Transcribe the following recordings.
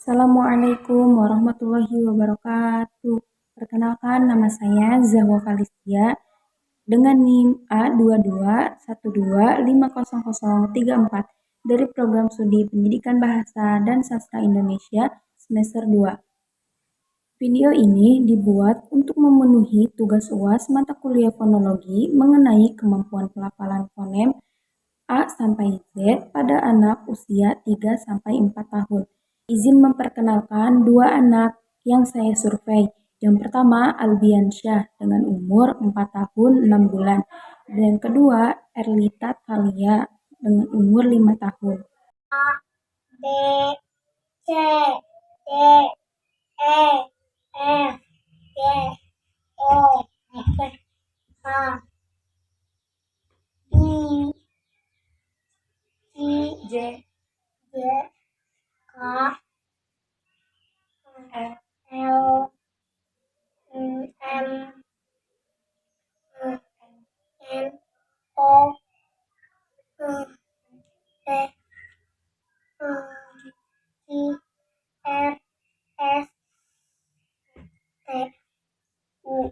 Assalamualaikum warahmatullahi wabarakatuh. Perkenalkan, nama saya Zahwa Falistia dengan NIM A2212500034 dari Program Studi Pendidikan Bahasa dan Sastra Indonesia semester 2. Video ini dibuat untuk memenuhi tugas UAS mata kuliah fonologi mengenai kemampuan pelafalan fonem A sampai Z pada anak usia 3 sampai 4 tahun. Izin memperkenalkan dua anak yang saya survei. Yang pertama Albiansyah dengan umur 4 tahun 6 bulan. Dan yang kedua Erlita Thalia dengan umur 5 tahun. A, B, C, D, E, F, G, O, H, I, J, K, L, M, N, O, P, Q, R, S, T, U,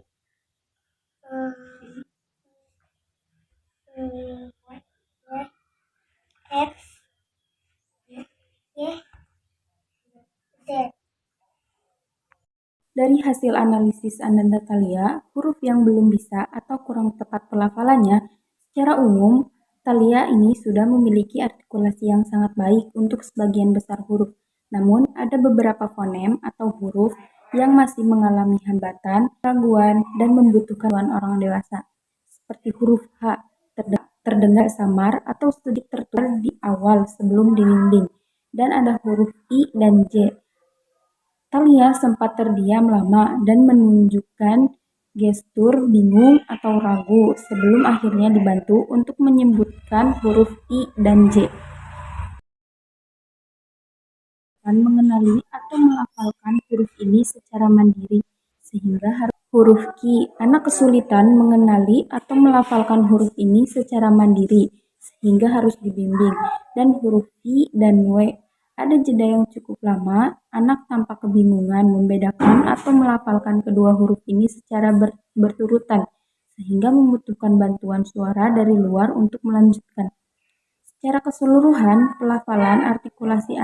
X, Y, Z. Dari hasil analisis Ananda Thalia, huruf yang belum bisa atau kurang tepat pelafalannya, secara umum, Thalia ini sudah memiliki artikulasi yang sangat baik untuk sebagian besar huruf. Namun, ada beberapa fonem atau huruf yang masih mengalami hambatan, keraguan, dan membutuhkan orang dewasa. Seperti huruf H, terdengar samar atau sedikit tertular di awal sebelum dinding. Dan ada huruf I dan J. Thalia sempat terdiam lama dan menunjukkan gestur bingung atau ragu sebelum akhirnya dibantu untuk menyebutkan huruf I dan J. Dan mengenali atau melafalkan huruf ini secara mandiri, sehingga huruf Q. Anak kesulitan mengenali atau melafalkan huruf ini secara mandiri, sehingga harus dibimbing. Dan huruf I dan W. Ada jeda yang cukup lama, anak tampak kebingungan membedakan atau melafalkan kedua huruf ini secara berturutan, sehingga membutuhkan bantuan suara dari luar untuk melanjutkan. Secara keseluruhan, pelafalan artikulasi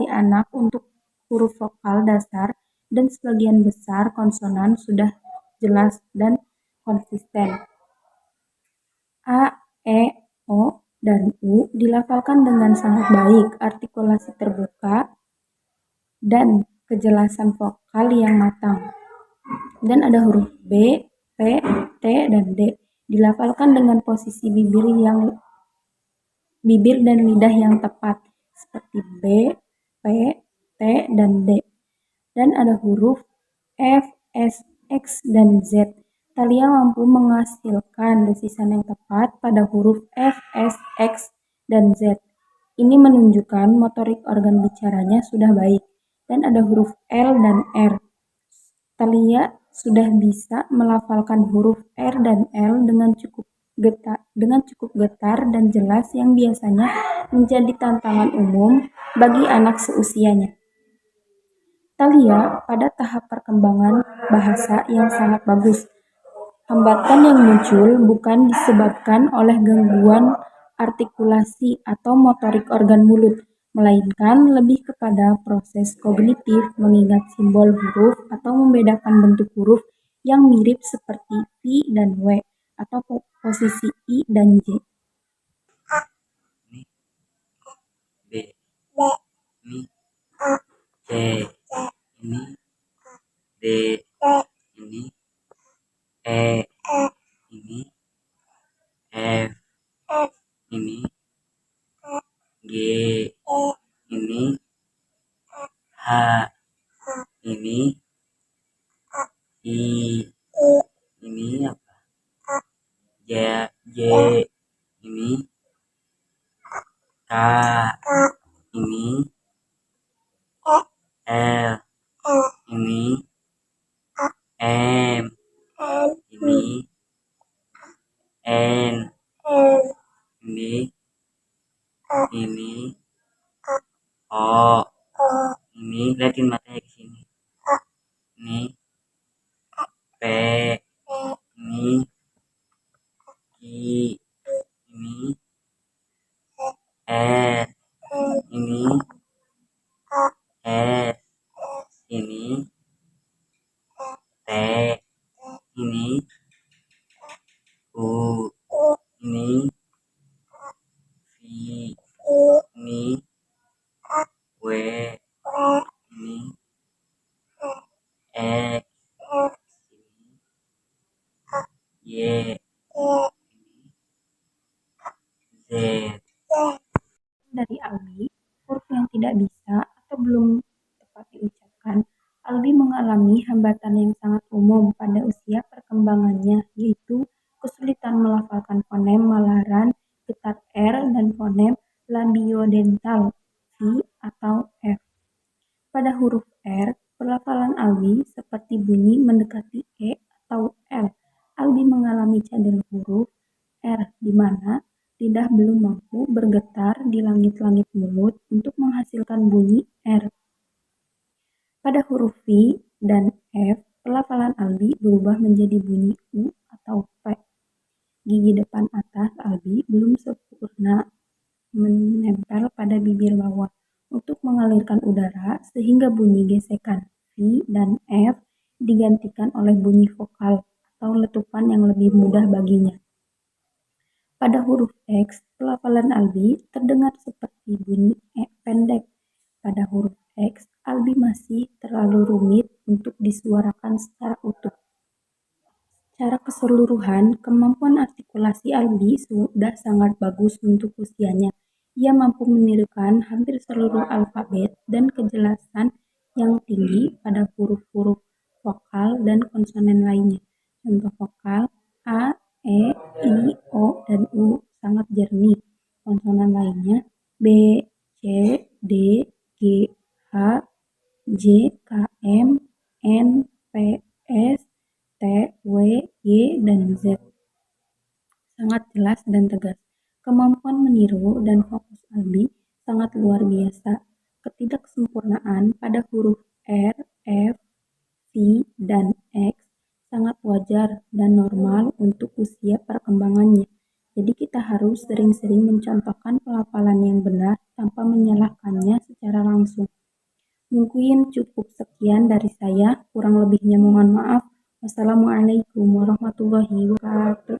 anak untuk huruf vokal dasar dan sebagian besar konsonan sudah jelas dan konsisten. A, E, O, dan U dilafalkan dengan sangat baik, artikulasi terbuka, dan kejelasan vokal yang matang. Dan ada huruf B, P, T, dan D dilafalkan dengan posisi bibir dan lidah yang tepat, seperti B, P, T, dan D. Dan ada huruf F, S, X, dan Z. Thalia mampu menghasilkan desisan yang tepat pada huruf F, S, X, dan Z. Ini menunjukkan motorik organ bicaranya sudah baik. Dan ada huruf L dan R. Thalia sudah bisa melafalkan huruf R dan L dengan cukup getar dan jelas yang biasanya menjadi tantangan umum bagi anak seusianya. Thalia pada tahap perkembangan bahasa yang sangat bagus. Hambatan yang muncul bukan disebabkan oleh gangguan artikulasi atau motorik organ mulut, melainkan lebih kepada proses kognitif mengingat simbol huruf atau membedakan bentuk huruf yang mirip seperti V dan W atau posisi I dan J. Ini B, ini C, ini D, ini E, ini F, ini G, ini H, ini I, ini apa? J, ini K, ini L, ini M, ini N, ini O, liatin matanya ke sini. Ini P, ini Q, ini R, ini S, ini T, ini U, ini V, ini W, ini X, ini Y, ini Z. Dari Albi, huruf yang tidak bisa atau belum tepat diucapkan, Albi mengalami hambatan yang sangat umum pada usia perkembangannya, yaitu kesulitan melafalkan fonem malaran, getar R, dan fonem labiodental V atau F. Pada huruf R, pelafalan Albi seperti bunyi mendekati E atau L. Albi mengalami cadel huruf R, di mana lidah belum mampu bergetar di langit-langit mulut untuk menghasilkan bunyi R. Pada huruf V dan F, pelafalan Albi berubah menjadi bunyi U atau P. Gigi depan atas Albi belum sempurna menempel pada bibir bawah untuk mengalirkan udara sehingga bunyi gesekan V dan F digantikan oleh bunyi vokal atau letupan yang lebih mudah baginya. Pada huruf X, pelafalan Albi terdengar seperti bunyi E pendek. Pada huruf X, Albi masih terlalu rumit untuk disuarakan secara utuh. Secara keseluruhan, kemampuan artikulasi Albi sudah sangat bagus untuk usianya. Ia mampu menirukan hampir seluruh alfabet dan kejelasan yang tinggi pada huruf-huruf vokal dan konsonan lainnya. Contoh vokal A, E, I, O, dan U sangat jernih. Konsonan lainnya B, C, D, G, H, J, K, M, N, P, S, T, W, Y, dan Z. Sangat jelas dan tegas. Kemampuan meniru dan fokus Albi sangat luar biasa. Ketidaksempurnaan pada huruf R, F, V, dan X sangat wajar dan normal untuk usia perkembangannya. Jadi kita harus sering-sering mencontohkan pelafalan yang benar tanpa menyalahkannya secara langsung. Mungkin cukup sekian dari saya, kurang lebihnya mohon maaf. Wassalamualaikum warahmatullahi wabarakatuh.